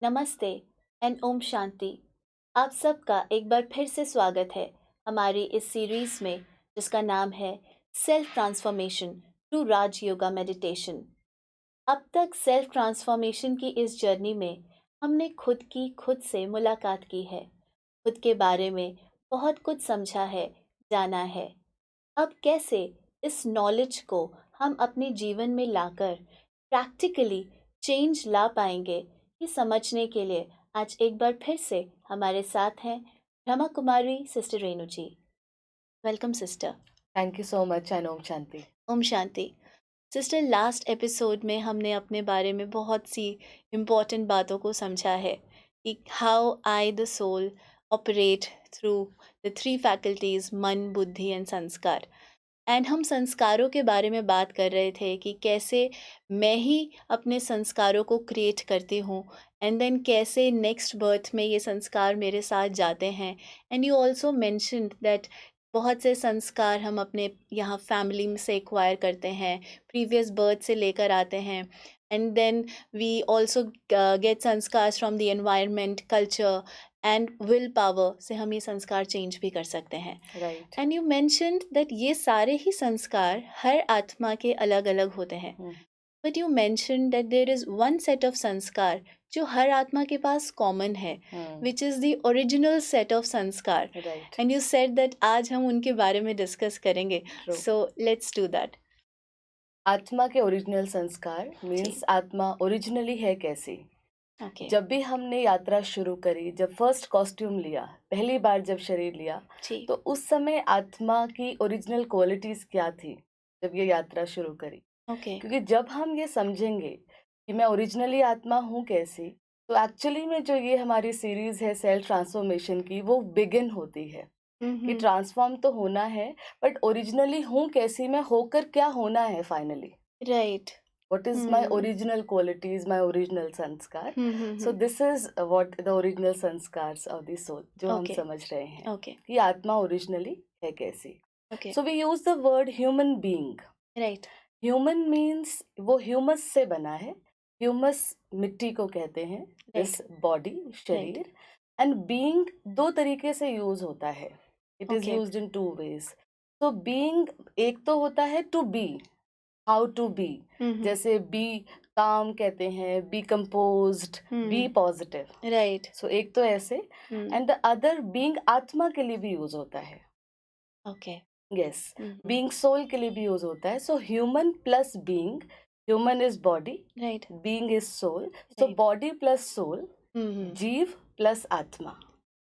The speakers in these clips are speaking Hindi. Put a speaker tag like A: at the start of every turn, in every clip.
A: नमस्ते एंड ओम शांति। आप सबका एक बार फिर से स्वागत है हमारी इस सीरीज में जिसका नाम है सेल्फ ट्रांसफॉर्मेशन थ्रू राज योगा मेडिटेशन। अब तक सेल्फ ट्रांसफॉर्मेशन की इस जर्नी में हमने खुद से मुलाकात की है, खुद के बारे में बहुत कुछ समझा है, जाना है। अब कैसे इस नॉलेज को हम अपने जीवन में लाकर प्रैक्टिकली चेंज ला पाएंगे, ये समझने के लिए आज एक बार फिर से हमारे साथ हैं Brahma Kumari sister Renu ji. Welcome sister.
B: Thank you so much and Om Shanti.
A: Om Shanti. Sister, last episode में हमने अपने बारे में बहुत सी इम्पोर्टेंट बातों को समझा है कि how I the soul operate through the three faculties मन, बुद्धि एंड संस्कार। एंड हम संस्कारों के बारे में बात कर रहे थे कि कैसे मैं ही अपने संस्कारों को क्रिएट करती हूँ एंड देन कैसे नेक्स्ट बर्थ में ये संस्कार मेरे साथ जाते हैं। And you also mentioned that बहुत से संस्कार हम अपने यहाँ फैमिली में से एक्वायर करते हैं, प्रीवियस बर्थ से लेकर आते हैं, and then we also get sanskar from the environment, culture and will power से हम ये संस्कार चेंज भी कर सकते हैं।
B: Right.
A: And you mentioned that ये सारे ही संस्कार हर आत्मा के अलग अलग होते हैं, but you mentioned that there is one set of sanskar जो हर आत्मा के पास कॉमन है, which is the original set of sanskar.
B: Right.
A: And you said that आज हम उनके बारे में डिस्कस करेंगे,
B: True.
A: So let's do that.
B: आत्मा के ओरिजिनल संस्कार मीन्स आत्मा ओरिजिनली है कैसी।
A: ओके
B: जब भी हमने यात्रा शुरू करी, जब फर्स्ट कॉस्ट्यूम लिया, पहली बार जब शरीर लिया,
A: जी,
B: तो उस समय आत्मा की ओरिजिनल क्वालिटीज क्या थी जब ये यात्रा शुरू करी।
A: ओके
B: क्योंकि जब हम ये समझेंगे कि मैं ओरिजिनली आत्मा हूँ कैसी, तो एक्चुअली में जो ये हमारी सीरीज है सेल्फ ट्रांसफॉर्मेशन की, वो बिगिन होती है कि ट्रांसफॉर्म तो होना है, बट ओरिजिनली हूँ कैसी, मैं होकर क्या होना है finally.
A: Right.
B: What is my original qualities, my original संस्कार. So this is what the original संस्कार्स of the soul जो हम
A: Okay.
B: समझ रहे हैं
A: ओके
B: कि आत्मा ओरिजिनली है कैसी.
A: Okay
B: So we use the word human being.
A: Right
B: Human means वो ह्यूमस से बना है. ह्यूमस मिट्टी को कहते हैं, दिस बॉडी, शरीर. एंड बीइंग दो तरीके से यूज होता है. It is
A: Okay.
B: Used in two ways. तो बीइंग एक तो होता है to be, how to be, जैसे बी काम कहते हैं, be composed, be positive.
A: Right.
B: So एक तो ऐसे. एंड द अदर बीइंग आत्मा के लिए भी यूज होता है.
A: ओके
B: यस, बीइंग सोल के लिए भी यूज होता है. So human plus being, human is body,
A: right
B: being is soul. So
A: Right.
B: Body plus soul, जीव प्लस आत्मा,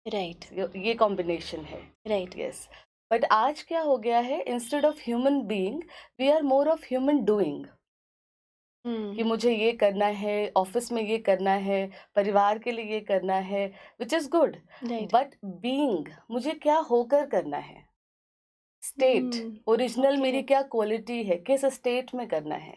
A: राइट
B: ये कॉम्बिनेशन है.
A: Right
B: yes. बट आज क्या हो गया है, instead of human being we are more of human doing. कि मुझे ये करना है, ऑफिस में ये करना है, परिवार के लिए ये करना है, which is good.
A: Right
B: but being मुझे क्या होकर करना है, स्टेट ओरिजिनल
A: okay.
B: मेरी क्या क्वालिटी है, किस स्टेट में करना है,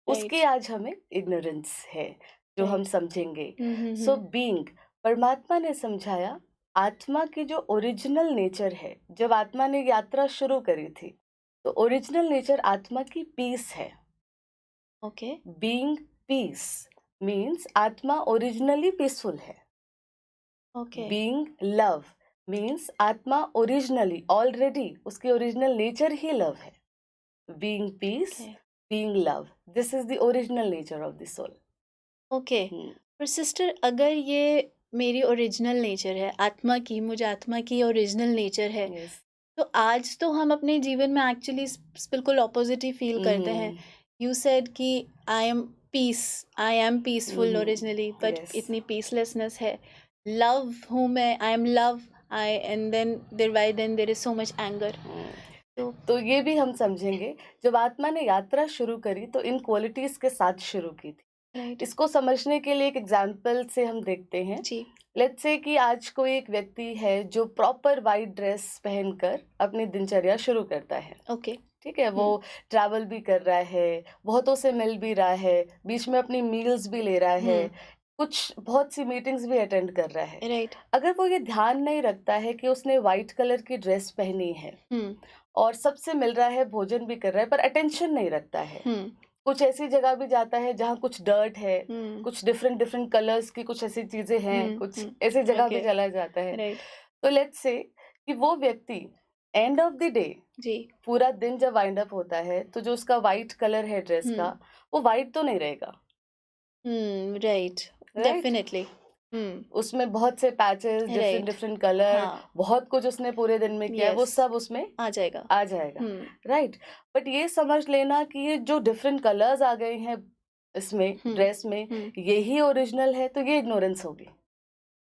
B: उसकी
A: Right.
B: आज हमें इग्नोरेंस है जो हम
A: Right.
B: समझेंगे.
A: हम्म
B: सो बीइंग, परमात्मा ने समझाया आत्मा की जो ओरिजिनल नेचर है. जब आत्मा ने यात्रा शुरू करी थी तो ओरिजिनल नेचर आत्मा की पीस है.
A: ओके
B: बीइंग पीस मीन्स आत्मा ओरिजिनली पीसफुल है.
A: ओके
B: बीइंग लव मीन्स आत्मा ओरिजिनली ऑलरेडी उसकी ओरिजिनल नेचर ही लव है. Being peace, being love, this is the original nature of the soul.
A: Okay पर सिस्टर, अगर ये मेरी ओरिजिनल नेचर है आत्मा की, मुझे आत्मा की ओरिजिनल नेचर है,
B: यस.
A: तो आज तो हम अपने जीवन में एक्चुअली बिल्कुल ऑपोजिट ही फील करते हैं. यू सेड कि I am peaceful originally, but
B: Yes.
A: इतनी पीसलेसनेस है. लव हूँ मैं, I am love, I and then there is so much anger.
B: तो ये भी हम समझेंगे. जब आत्मा ने यात्रा शुरू करी तो इन क्वालिटीज के साथ शुरू की थी.
A: राइट
B: इसको समझने के लिए एक एग्जाम्पल से हम देखते हैं.
A: जी
B: लेट्स से कि आज कोई एक व्यक्ति है जो प्रॉपर वाइट ड्रेस पहनकर अपनी दिनचर्या शुरू करता है.
A: ओके
B: ठीक है, वो ट्रैवल भी कर रहा है, बहुतों से मिल भी रहा है, बीच में अपनी मील्स भी ले रहा है, कुछ बहुत सी मीटिंग्स भी अटेंड कर रहा है.
A: राइट
B: अगर वो ये ध्यान नहीं रखता है कि उसने वाइट कलर की ड्रेस पहनी है और सबसे मिल रहा है, भोजन भी कर रहा है, पर अटेंशन नहीं रखता है, कुछ ऐसी जगह भी जाता है जहाँ कुछ डर्ट है, कुछ डिफरेंट डिफरेंट कलर्स की कुछ ऐसी चीजें हैं, कुछ ऐसी जगह भी
A: ओके,
B: चला जाता है।
A: राइट,
B: तो लेट्स से कि वो व्यक्ति एंड ऑफ द डे
A: जी,
B: पूरा दिन जब वाइंड अप होता है तो जो उसका वाइट कलर है ड्रेस का, वो वाइट तो नहीं रहेगा,
A: राइट,
B: राइट?
A: डेफिनेटली,
B: उसमें बहुत से patches, different
A: right,
B: different colour,
A: हाँ,
B: बहुत कुछ उसने पूरे दिन में किया है, वो
A: यस,
B: सब उसमें
A: आ जाएगा,
B: आ जाएगा, राइट? बट ये समझ लेना कि ये जो डिफरेंट कलर्स आ गए हैं इसमें, ड्रेस में, यही ओरिजिनल है, तो ये इग्नोरेंस होगी,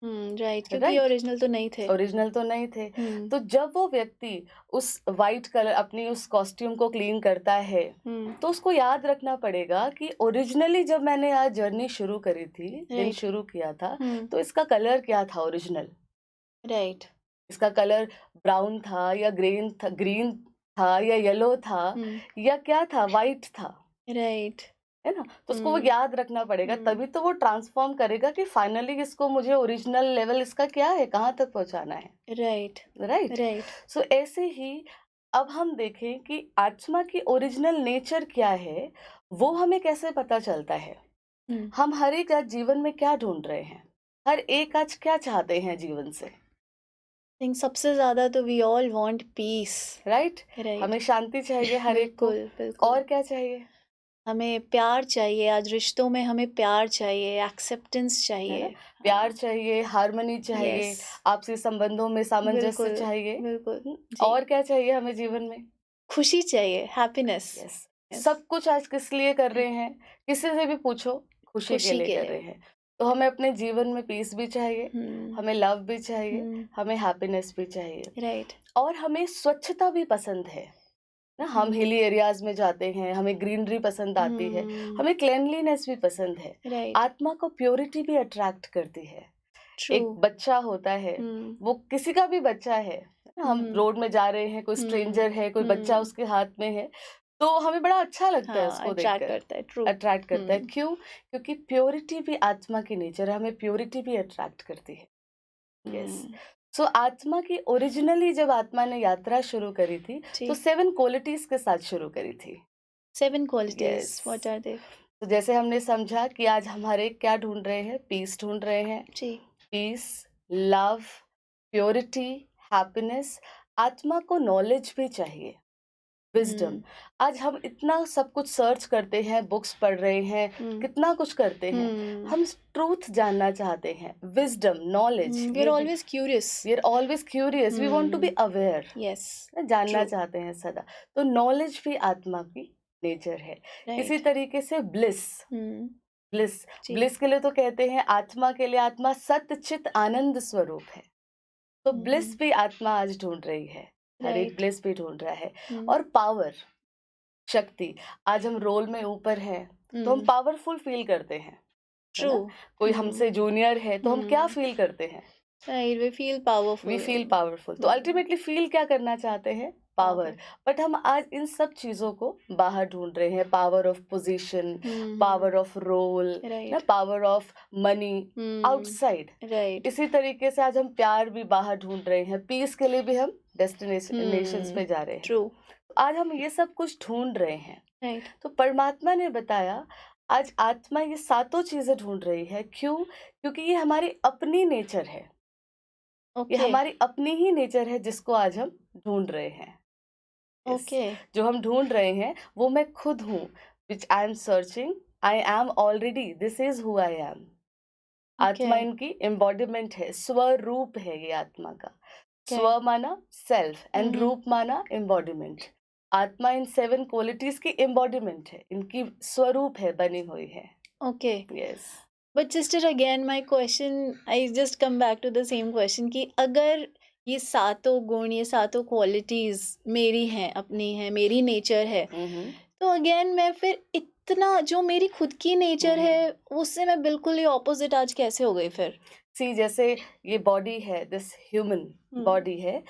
A: राइट, क्योंकि
B: राइट?
A: ओरिजिनल तो नहीं थे।
B: ओरिजिनल तो नहीं थे। तो जब वो व्यक्ति उस वाइट कलर अपनी उस कॉस्ट्यूम को क्लीन करता है, तो उसको याद रखना पड़ेगा कि ओरिजिनली जब मैंने आज जर्नी शुरू करी थी, दिन
A: राइट,
B: शुरू किया था, तो इसका कलर क्या था ओरिजिनल?
A: राइट,
B: इसका कलर ब्राउन था या ग्रीन था या येलो था या क्या था, वाइट था,
A: राइट,
B: है ना? तो उसको वो याद रखना पड़ेगा, तभी तो वो ट्रांसफॉर्म करेगा कि फाइनली इसको मुझे ओरिजिनल लेवल इसका क्या है, कहाँ तक पहुंचाना है,
A: राइट,
B: राइट?
A: राइट,
B: सो ऐसे ही अब हम देखें कि आत्मा की ओरिजिनल नेचर क्या है, वो हमें कैसे पता चलता है? हम हर एक आज जीवन में क्या ढूंढ रहे हैं, हर एक आज क्या चाहते हैं जीवन से,
A: थिंक सबसे ज्यादा तो we all want peace,
B: right?
A: Right,
B: हमें शांति चाहिए हर एक को,
A: बिल्कुल, बिल्कुल,
B: और क्या चाहिए,
A: हमें प्यार चाहिए, आज रिश्तों में हमें प्यार चाहिए, एक्सेप्टेंस
B: है ना?
A: चाहिए,
B: प्यार चाहिए, हार्मनी चाहिए,
A: यस,
B: आपसी संबंधों में सामंजस्य
A: बिल्कुल,
B: चाहिए,
A: बिल्कुल,
B: और
A: जी,
B: क्या चाहिए हमें जीवन में?
A: खुशी चाहिए, हैप्पीनेस,
B: यस।
A: यस,
B: सब कुछ आज किस लिए कर रहे हैं? किसी से भी पूछो, खुशी के
A: खुशी
B: लिए
A: के
B: कर
A: लिए,
B: रहे हैं। तो हमें अपने जीवन में पीस भी चाहिए, हमें लव भी चाहिए, हमें हैप्पीनेस भी चाहिए,
A: राइट,
B: और हमें स्वच्छता भी पसंद है ना? हम हिली एरियाज में जाते हैं, हमें ग्रीनरी पसंद आती है, हमें क्लेanलीनेस भी पसंद है,
A: राइट,
B: आत्मा को प्योरिटी भी अट्रैक्ट करती है।
A: ट्रू,
B: एक बच्चा होता है, वो किसी का भी बच्चा है ना? हम रोड में जा रहे हैं, कोई स्ट्रेंजर है, कोई बच्चा उसके हाथ में है, तो हमें बड़ा अच्छा लगता है
A: हाँ,
B: उसको
A: अट्रैक्ट
B: देखकर,
A: करता है, ट्रू,
B: अट्रैक्ट करता है। क्यों? क्योंकि प्योरिटी भी आत्मा की नेचर है, हमें प्योरिटी भी अट्रैक्ट करती है। यस। सो आत्मा की ओरिजिनली जब आत्मा ने यात्रा शुरू करी थी, तो 7 क्वालिटीज के साथ शुरू करी थी।
A: 7 qualities,
B: yes.
A: What are they?
B: तो जैसे हमने समझा कि आज हमारे क्या ढूंढ रहे हैं, पीस ढूंढ रहे हैं,
A: जी,
B: पीस, लव, प्योरिटी, हैप्पीनेस। आत्मा को नॉलेज भी चाहिए, विजडम। आज हम इतना सब कुछ सर्च करते हैं, बुक्स पढ़ रहे हैं, कितना कुछ करते हैं, हम ट्रूथ जानना चाहते हैं, wisdom, knowledge,
A: we are always curious,
B: we are always curious, we want to be aware,
A: yes,
B: जानना
A: ट्रू,
B: चाहते हैं सदा। तो नॉलेज भी आत्मा की नेचर है। इसी
A: राइट,
B: तरीके से ब्लिस, ब्लिस,
A: जी,
B: ब्लिस के लिए तो कहते हैं आत्मा के लिए आत्मा सत्य चित आनंद स्वरूप है। तो ब्लिस भी आत्मा आज ढूंढ रही है, हर एक
A: राइट,
B: ब्लिस भी ढूंढ रहा है। और पावर, शक्ति, आज हम रोल में ऊपर हैं तो हम पावरफुल फील करते हैं, है
A: ट्रू,
B: ना? कोई हमसे जूनियर है तो हम क्या फील करते हैं?
A: Right, we feel
B: we
A: powerful,
B: feel powerful. तो अल्टीमेटली फील क्या करना चाहते हैं? पावर। बट हम आज इन सब चीजों को बाहर ढूंढ रहे हैं, power of position, power of role, ना,
A: right,
B: power of money outside.
A: Right,
B: इसी तरीके से आज हम प्यार भी बाहर ढूंढ रहे हैं, पीस के लिए भी हम डेस्टिनेशंस पे जा रहे हैं।
A: ट्रू,
B: तो आज हम ये सब कुछ ढूंढ रहे हैं।
A: राइट,
B: तो परमात्मा ने बताया आज आत्मा ये सातों चीजें ढूंढ रही है। क्यों? क्योंकि ये हमारी अपनी नेचर है, ये
A: ओके,
B: हमारी अपनी ही नेचर है जिसको आज हम ढूंढ रहे हैं। Yes.
A: ओके,
B: जो हम ढूंढ रहे हैं वो मैं खुद हूँ, which I am searching, I am already, this is who I am. आत्मा इनकी एम्बॉडीमेंट है, स्वरूप है ये आत्मा का। स्व माना सेल्फ एंड रूप माना एम्बॉडीमेंट। आत्मा इन 7 क्वालिटीज की एम्बॉडीमेंट है, इनकी स्वरूप है, बनी हुई है।
A: Okay,
B: yes.
A: But sister again my question, I just come back to the same question कि अगर ये सातों गुण, ये सातों क्वालिटीज मेरी हैं, अपनी हैं, मेरी नेचर है, तो अगेन मैं फिर इतना जो मेरी खुद की नेचर है उससे मैं बिल्कुल ही ऑपोजिट आज कैसे हो गई फिर?
B: सी जैसे ये बॉडी है, दिस ह्यूमन बॉडी है,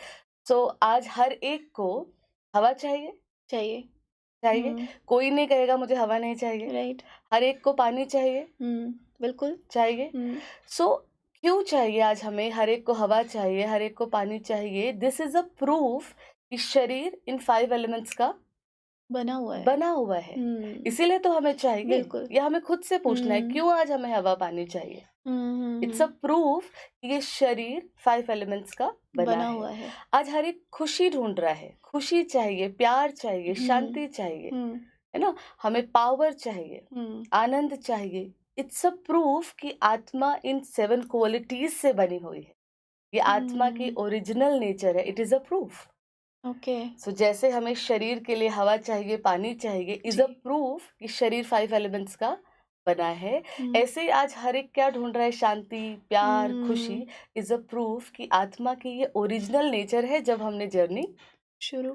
B: सो आज हर एक को हवा चाहिए,
A: चाहिए,
B: चाहिए। कोई नहीं कहेगा मुझे हवा नहीं चाहिए,
A: राइट,
B: हर एक को पानी चाहिए,
A: बिल्कुल
B: चाहिए। सो क्यों चाहिए आज हमें? हर एक को हवा चाहिए, हर एक को पानी चाहिए। दिस इज अ प्रूफ कि शरीर इन 5 एलिमेंट्स का बना हुआ है। इसीलिए तो हमें चाहिए,
A: बिल्कुल।
B: या हमें खुद से पूछना है क्यों आज हमें हवा पानी चाहिए। इट्स अ प्रूफ कि ये शरीर 5 एलिमेंट्स का बना है। आज हर एक खुशी ढूंढ रहा है, खुशी चाहिए, प्यार चाहिए, शांति चाहिए, है ना, हमें पावर चाहिए, आनंद चाहिए। इट्स अ प्रूफ कि आत्मा इन 7 क्वालिटीज से बनी हुई है। ये आत्मा की ओरिजिनल नेचर है। It is a proof.
A: Okay.
B: So जैसे हमें शरीर के लिए हवा चाहिए, पानी चाहिए, इज अ प्रूफ कि शरीर 5 एलिमेंट्स का बना है। ऐसे ही आज हर एक क्या ढूंढ रहा है, शांति, प्यार, खुशी। इज अ प्रूफ कि आत्मा की ये ओरिजिनल नेचर है जब हमने जर्नी शुरू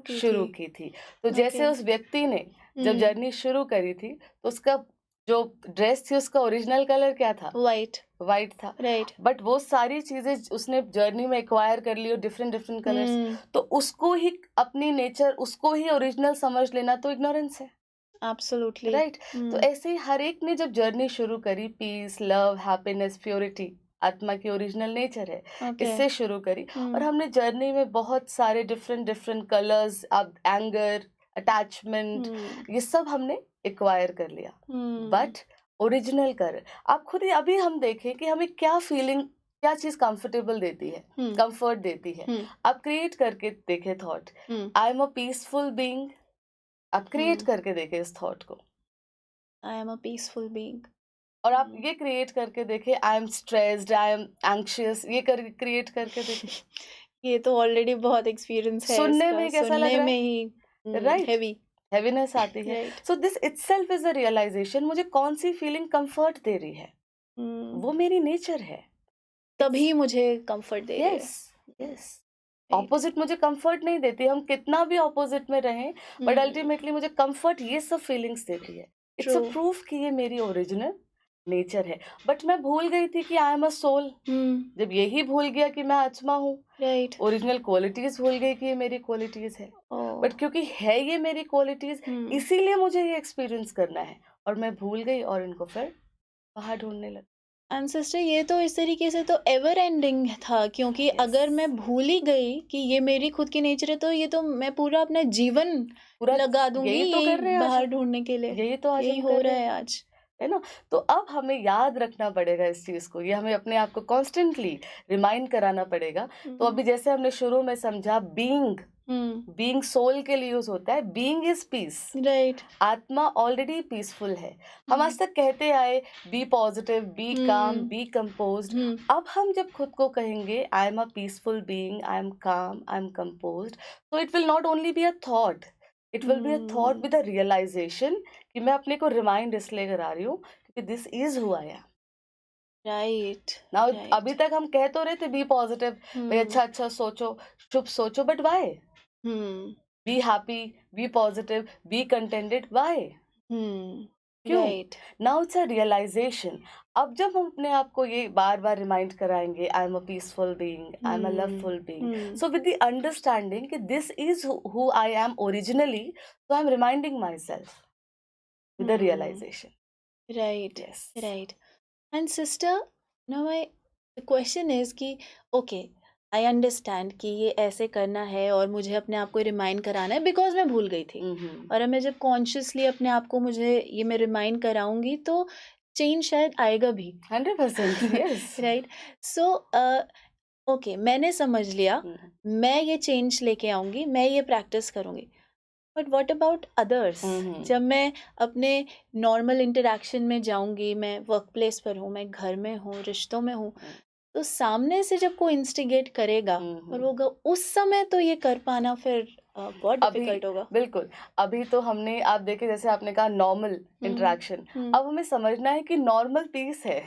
B: की थी। तो जैसे उस व्यक्ति ने जब जर्नी शुरू करी थी, तो उसका जो ड्रेस थी उसका ओरिजिनल कलर क्या था? वाइट था।
A: राइट।
B: बट वो सारी चीजें उसने जर्नी में एक्वायर कर ली, और डिफरेंट डिफरेंट कलर्स, तो उसको ही अपनी नेचर, उसको ही ओरिजिनल समझ लेना तो इग्नोरेंस है।
A: Absolutely
B: right. तो ऐसे ही हर एक ने जब जर्नी शुरू करी, पीस, लव, हैप्पीनेस, प्योरिटी, आत्मा की ओरिजिनल नेचर है, इससे शुरू करी। और हमने जर्नी में बहुत सारे डिफरेंट डिफरेंट कलर्स, अब एंगर, अटैचमेंट, ये सब हमने एक्वायर कर लिया। बट ओरिजिनल कर, आप खुद ही अभी हम देखें कि हमें क्या फीलिंग, क्या चीज कंफर्टेबल देती है, कंफर्ट देती है। आप क्रिएट करके देखें thought, I am a peaceful being. आप क्रिएट करके देखें इस थॉट को।
A: आई एम अ पीसफुल बीइंग।
B: और आप ये क्रिएट करके देखें, I am stressed, I am anxious, ये क्रिएट करके देखें।
A: ये तो ऑलरेडी बहुत एक्सपीरियंस है
B: सुनने
A: इसका,
B: में कैसा लग
A: सुनने
B: रहा
A: में
B: है?
A: ही
B: राइट,
A: हेवी।
B: हेवीनेस आती है।
A: Right.
B: So this itself is a realization, मुझे कौन सी फीलिंग कंफर्ट दे रही है, वो मेरी नेचर है।
A: तभी मुझे कंफर्ट दे रही है।
B: Yes, yes. ऑपोजिट मुझे कंफर्ट नहीं देती, हम कितना भी ऑपोजिट में रहें, बट अल्टीमेटली मुझे कंफर्ट ये सब फीलिंग्स देती है। It's a
A: True.
B: प्रूफ कि ये मेरी ओरिजिनल नेचर है। बट मैं भूल गई थी कि आई एम अ सोल। जब यही भूल गया कि मैं आत्मा हूँ,
A: राइट।
B: ओरिजिनल क्वालिटीज भूल गई कि ये मेरी क्वालिटीज है। बट क्योंकि है ये मेरी क्वालिटीज, इसीलिए मुझे ये एक्सपीरियंस करना है, और मैं भूल गई और इनको फिर बाहर ढूंढने लगी।
A: एंड सिस्टर, ये तो इस तरीके से तो एवर एंडिंग था, क्योंकि
B: Yes.
A: अगर मैं भूल ही गई कि ये मेरी खुद की नेचर है, तो ये तो मैं पूरा अपना जीवन
B: पूरा
A: लगा दूंगी
B: यही तो कर रहे हैं आज
A: बाहर
B: हम।
A: ढूंढने के लिए।
B: यही तो आज
A: यही
B: हम
A: हो
B: कर
A: रहा
B: रहे
A: है
B: हैं,
A: आज।
B: है ना। तो अब हमें याद रखना पड़ेगा इस चीज को, ये हमें अपने आप को कॉन्स्टेंटली रिमाइंड कराना पड़ेगा। तो अभी जैसे हमने शुरू में समझा, बीइंग सोल के लिए यूज होता है, बीइंग इज पीस।
A: राइट।
B: आत्मा ऑलरेडी पीसफुल है। हम आज तक कहते आए, be positive, be calm, be composed. अब हम जब खुद को कहेंगे I am a peaceful being, I am calm, I am composed, तो it will not only be a thought, it will be a thought with a realization कि मैं अपने को रिमाइंड इसलिए करा रही हूँ क्योंकि this is who I M.
A: Right.
B: Now अभी तक हम कह तो रहे थे बी पॉजिटिव, भाई अच्छा अच्छा सोचो, शुभ सोचो, but why? Be happy, be positive, be contented, why? क्यों?
A: Right.
B: Now it's a realisation. अब जब हम अपने आप को ये बार बार रिमाइंड कराएंगे, I am a peaceful being, I am a loveful being, so with the understanding कि this is who I am originally, so I am reminding myself with the realisation.
A: Right.
B: Yes.
A: Right. And sister, now my question is कि ओके, आई अंडरस्टैंड कि ये ऐसे करना है और मुझे अपने आप को रिमाइंड कराना है, बिकॉज मैं भूल गई थी। और अब मैं जब कॉन्शियसली अपने आप को मुझे ये मैं रिमाइंड कराऊंगी, तो चेंज शायद आएगा भी।
B: 100%, yes.
A: राइट। सो ओके, मैंने समझ लिया, मैं ये चेंज लेके आऊंगी, मैं ये प्रैक्टिस करूंगी। But what about others? जब मैं अपने नॉर्मल इंटरेक्शन में जाऊंगी, मैं वर्क प्लेस पर हूँ, मैं घर में हूँ, रिश्तों में हूँ, तो सामने से जब कोई इंस्टिगेट करेगा और वो उस समय तो ये कर पाना फिर बहुत डिफिकल्ट होगा।
B: बिल्कुल। अभी तो हमने, आप देखे जैसे आपने कहा नॉर्मल इंटरेक्शन, अब हमें समझना है कि नॉर्मल पीस है।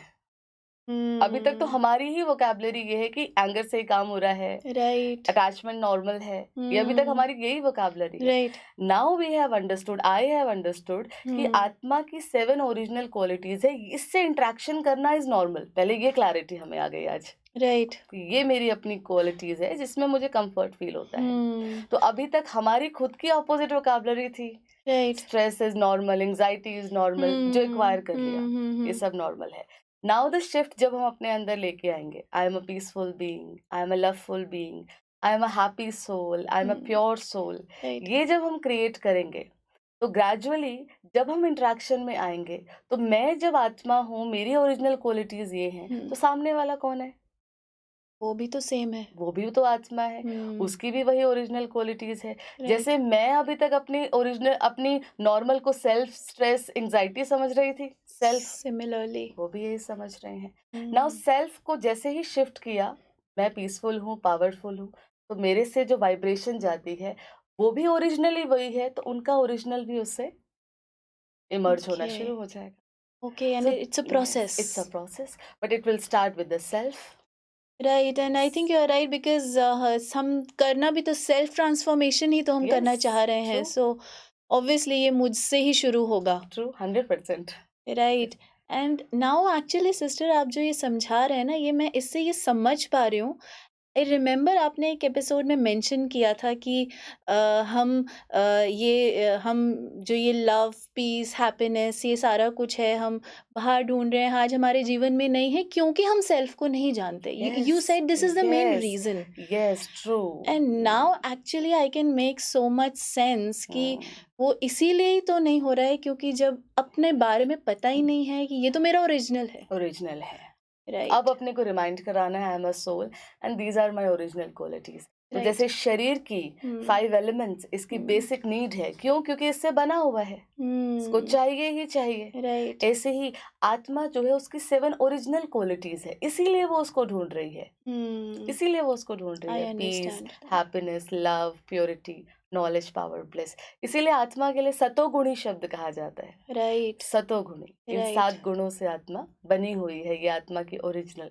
B: अभी तक तो हमारी ही वोकैबुलरी ये है कि एंगर से ही काम हो रहा है,
A: राइट,
B: अटैचमेंट नॉर्मल है, ये अभी तक हमारी यही वोकैबुलरी है।
A: Right.
B: Now we have understood, I have understood कि आत्मा की 7 ओरिजिनल क्वालिटीज है, इससे इंटरेक्शन करना इज नॉर्मल। पहले ये क्लैरिटी हमें आ गई आज,
A: राइट।
B: ये मेरी अपनी क्वालिटीज है जिसमें मुझे कंफर्ट फील होता है। तो अभी तक हमारी खुद की ऑपोजिट वोकैबुलरी थी,
A: right.
B: Stress is normal, anxiety is normal, जो एक्वायर कर लिया, ये सब नॉर्मल है। नाउ द शिफ्ट जब हम अपने अंदर लेके आएंगे, I am a peaceful being, I am a loveful being, I am a happy soul, I am a pure soul, ये जब हम क्रिएट करेंगे, तो ग्रेजुअली जब हम इंटरेक्शन में आएंगे, तो मैं जब आत्मा हूँ, मेरी ओरिजिनल क्वालिटीज ये हैं, तो सामने वाला कौन है?
A: वो भी तो सेम है।
B: वो भी तो आत्मा है, उसकी भी वही ओरिजिनल क्वालिटीज है। जैसे मैं अभी तक अपनी नॉर्मल को सेल्फ स्ट्रेस एंजाइटी समझ रही थी, सेल्फ
A: सिमिलरली
B: वो भी यही समझ रहे हैं। नाउ सेल्फ को जैसे ही शिफ्ट किया, मैं पीसफुल हूँ, पावरफुल हूँ, तो मेरे से जो वाइब्रेशन जाती है वो भी ओरिजिनली वही है, तो उनका ओरिजिनल भी उससे इमर्ज होना
A: Okay.
B: शुरू हो जाएगा।
A: Okay, and
B: So
A: it's a
B: yes,
A: process.
B: it's a process, but it will start with the self.
A: Right and I think you are right because हम करना भी तो सेल्फ ट्रांसफॉर्मेशन ही तो हम करना
B: Yes,
A: चाह रहे हैं,
B: true,
A: सो ऑब्वियसली ये मुझसे ही शुरू होगा।
B: true, 100%.
A: Right and now actually sister आप जो ये समझा रहे हैं ना, ये मैं इससे ये समझ पा रही हूँ। आई रिमेंबर आपने एक एपिसोड में मेंशन किया था कि अ, हम जो ये लव पीस हैप्पीनेस ये सारा कुछ है हम बाहर ढूंढ रहे हैं, आज हमारे जीवन में नहीं है क्योंकि हम सेल्फ को नहीं जानते। You
B: Yes,
A: said this is the main
B: yes,
A: reason
B: yes, true.
A: And now actually I can make so much sense कि वो इसीलिए ही तो नहीं हो रहा है क्योंकि जब अपने बारे में पता ही नहीं है कि ये तो मेरा ओरिजिनल है।
B: ओरिजिनल है। अब
A: राइट
B: अपने को रिमाइंड कराना है, I am a soul and these are my original qualities. तो
A: राइट
B: जैसे शरीर की 5 एलिमेंट्स इसकी बेसिक नीड है, क्यों? क्योंकि इससे बना हुआ है, इसको चाहिए ही चाहिए।
A: राइट
B: ऐसे ही आत्मा जो है उसकी 7 ओरिजिनल क्वालिटीज है, इसीलिए वो उसको ढूंढ रही है, इसीलिए वो उसको ढूंढ रही
A: आई
B: है। Peace,
A: understand.
B: Happiness, love, purity, knowledge, power, bliss. इसीलिए आत्मा के लिए सतोगुणी शब्द कहा जाता है।
A: राइट
B: सतोगुणी, इन
A: राइट
B: 7 गुणों से आत्मा बनी हुई है, ये आत्मा की ओरिजिनल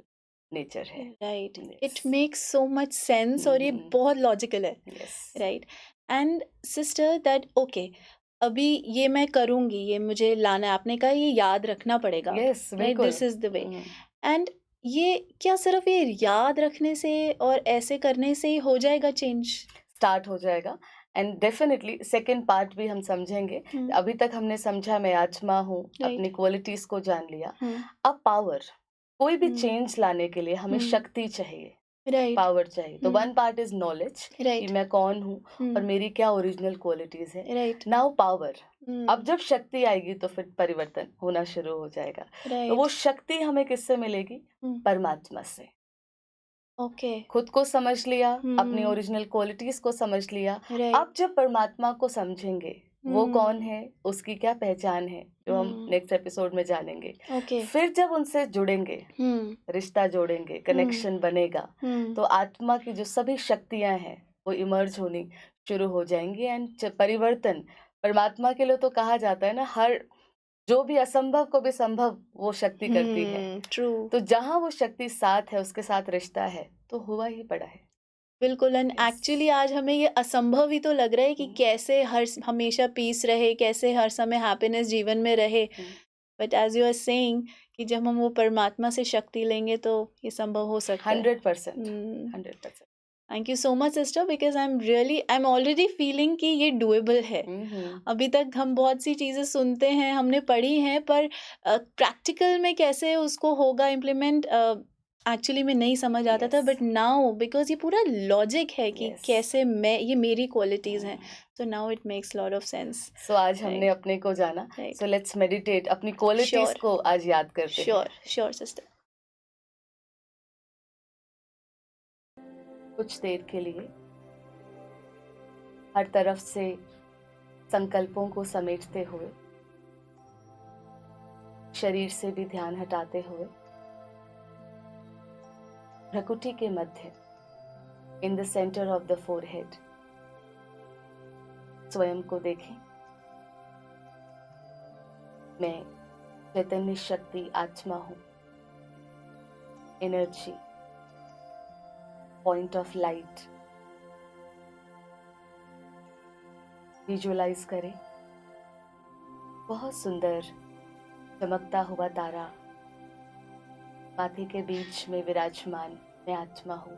B: नेचर है।
A: Right it
B: yes,
A: makes so much sense और ये बहुत लॉजिकल है।
B: Yes,
A: right and sister that okay, अभी ये मैं करूंगी, ये मुझे लाना है, आपने कहा ये याद रखना पड़ेगा।
B: यस,
A: राइट
B: बिल्कुल।
A: This is the way. And ये क्या सिर्फ ये याद रखने से और ऐसे करने से ही हो जाएगा चेंज?
B: स्टार्ट हो जाएगा एंड डेफिनेटली सेकेंड पार्ट भी हम समझेंगे। अभी तक हमने समझा मैं आत्मा हूँ,
A: राइट
B: अपनी क्वालिटीज को जान लिया। अब पावर, कोई भी चेंज लाने के लिए हमें शक्ति चाहिए,
A: राइट
B: पावर चाहिए। तो वन पार्ट इज नॉलेज, कि
A: राइट
B: मैं कौन हूँ और मेरी क्या ओरिजिनल क्वालिटीज है।
A: राइट
B: नाउ पावर, अब जब शक्ति आएगी तो फिर परिवर्तन होना शुरू हो जाएगा। तो वो
A: राइट
B: शक्ति हमें किससे मिलेगी? परमात्मा से।
A: ओके
B: खुद को समझ लिया, अपनी ओरिजिनल क्वालिटीज को समझ लिया।
A: राइट
B: अब जब परमात्मा को समझेंगे, वो कौन है, उसकी क्या पहचान है, जो हम नेक्स्ट एपिसोड में जानेंगे।
A: ओके
B: फिर जब उनसे जुड़ेंगे, रिश्ता जोड़ेंगे, कनेक्शन बनेगा, तो आत्मा की जो सभी शक्तियां हैं वो इमर्ज होनी शुरू हो जाएंगी। एंड परिवर्तन, परमात्मा के लिए तो कहा जाता है ना, हर जो भी असंभव को भी संभव वो शक्ति करती है।
A: ट्रू
B: तो जहां वो शक्ति साथ है, उसके साथ रिश्ता है, तो हुआ ही पड़ा है।
A: बिल्कुल। And
B: Yes.
A: एक्चुअली आज हमें ये असंभव ही तो लग रहा है कि कैसे हमेशा पीस रहे, कैसे हर समय हैप्पीनेस जीवन में रहे। But as you are saying कि जब हम वो परमात्मा से शक्ति लेंगे तो ये संभव हो सकता है।
B: 100%, 100%।
A: Thank you so much sister because I am already feeling कि ये डुएबल है। अभी तक हम बहुत सी चीज़ें सुनते हैं, हमने पढ़ी हैं, पर प्रैक्टिकल में कैसे उसको होगा इम्प्लीमेंट एक्चुअली में नहीं समझ आता था। बट नाउ बिकॉज ये पूरा लॉजिक है कि
B: Yes.
A: कैसे मैं, ये मेरी क्वालिटीज़ हैं, so now it makes lot of sense.
B: सो आज हमने अपने को जाना,
A: Right.
B: सो लेट्स मेडिटेट, अपनी क्वालिटीज
A: Sure.
B: को आज याद करते हैं।
A: Sure sister.
B: कुछ देर के लिए हर तरफ से संकल्पों को समेटते हुए, शरीर से भी ध्यान हटाते हुए, भ्रुकुटी के मध्य, in the centre of the forehead, स्वयं को देखें। मैं चैतन्य शक्ति आत्मा हूं, energy, point of light. Visualise करें बहुत सुंदर चमकता हुआ तारा माथे के बीच में विराजमान मैं आत्मा हूं।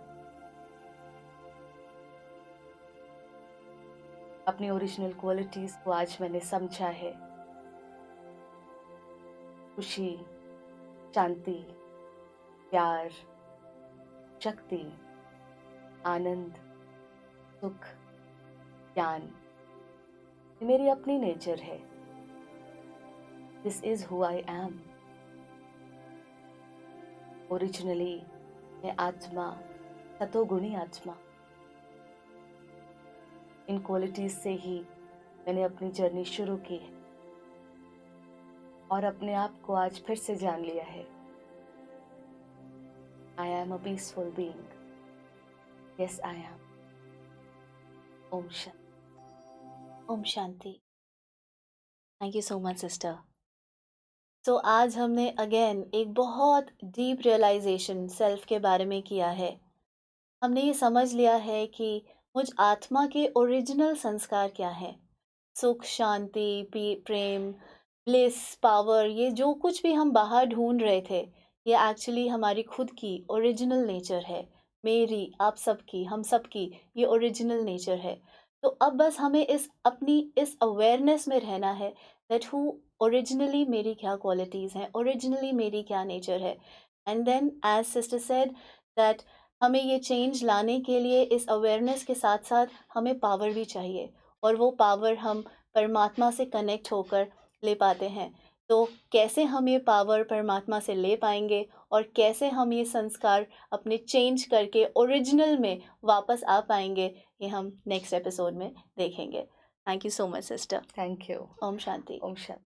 B: अपनी ओरिजिनल क्वालिटीज को आज मैंने समझा है। खुशी, शांति, प्यार, शक्ति, आनंद, सुख, ज्ञान, ये मेरी अपनी नेचर है। This is who I am. Originally मैं आत्मा, सतोगुणी आत्मा। इन क्वालिटीज से ही मैंने अपनी जर्नी शुरू की है और अपने आप को आज फिर से जान लिया है। I am a peaceful being. Yes I am. ओम शांति।
A: ओम शांति। Thank you so much sister. तो आज हमने अगेन एक बहुत डीप रियलाइजेशन सेल्फ के बारे में किया है। हमने ये समझ लिया है कि मुझ आत्मा के ओरिजिनल संस्कार क्या हैं। सुख, शांति, प्रेम, ब्लिस, पावर, ये जो कुछ भी हम बाहर ढूंढ रहे थे, ये एक्चुअली हमारी खुद की ओरिजिनल नेचर है। मेरी, आप सबकी, हम सबकी ये ओरिजिनल नेचर है। तो अब बस हमें अपनी इस अवेयरनेस में रहना है दैट हु ओरिजिनली मेरी क्या क्वालिटीज़ हैं, ओरिजिनली मेरी क्या नेचर है। And then as sister said that हमें ये चेंज लाने के लिए इस अवेयरनेस के साथ साथ हमें पावर भी चाहिए, और वो पावर हम परमात्मा से कनेक्ट होकर ले पाते हैं। तो कैसे हम ये पावर परमात्मा से ले पाएंगे और कैसे हम ये संस्कार अपने चेंज करके ओरिजिनल में वापस आ पाएंगे, ये हम नेक्स्ट एपिसोड में देखेंगे। Thank you so much sister.
B: Thank you.
A: ओम शांति।
B: ओम शांति।